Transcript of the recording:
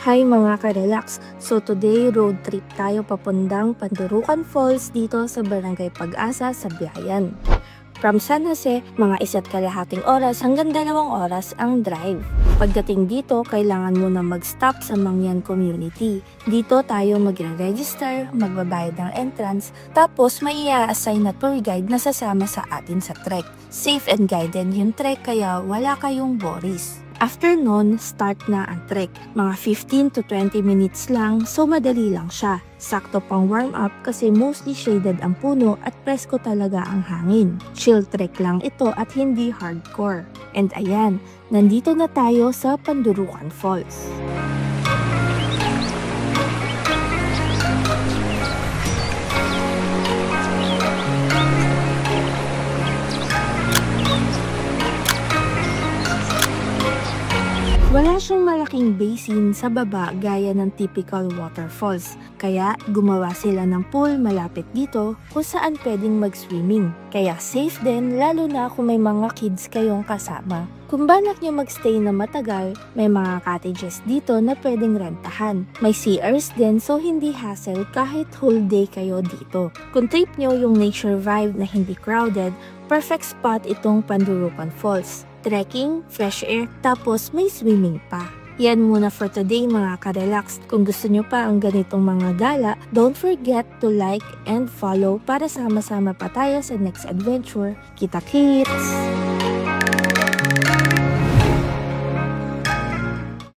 Hi mga ka-relax! So today, road trip tayo papundang Pandurukan Falls dito sa Barangay Pag-asa sa Biayan. From San Jose, mga 1.5 oras hanggang 2 oras ang drive. Pagdating dito, kailangan mo na mag-stop sa Mangyan Community. Dito tayo magre-register, magbabayad ng entrance, tapos may i-assign na tour guide na sasama sa atin sa trek. Safe and guided yung trek kaya wala kayong worries. After nun, start na ang trek. Mga 15 to 20 minutes lang, so madali lang siya. Sakto pang warm up kasi mostly shaded ang puno at presko talaga ang hangin. Chill trek lang ito at hindi hardcore. And ayan, nandito na tayo sa Pandurukan Falls. Wala siyang malaking basin sa baba gaya ng typical waterfalls, kaya gumawa sila ng pool malapit dito kung saan pwedeng mag-swimming. Kaya safe din lalo na kung may mga kids kayong kasama. Kung balak nyo magstay na matagal, may mga cottages dito na pwedeng rentahan. May CRs din so hindi hassle kahit whole day kayo dito. Kung trip nyo yung nature vibe na hindi crowded, perfect spot itong Pandurukan Falls. Trekking, fresh air, tapos may swimming pa. Yan muna for today mga ka-relax. Kung gusto nyo pa ang ganitong mga gala, don't forget to like and follow para sama-sama pa tayo sa next adventure. Kita-kits!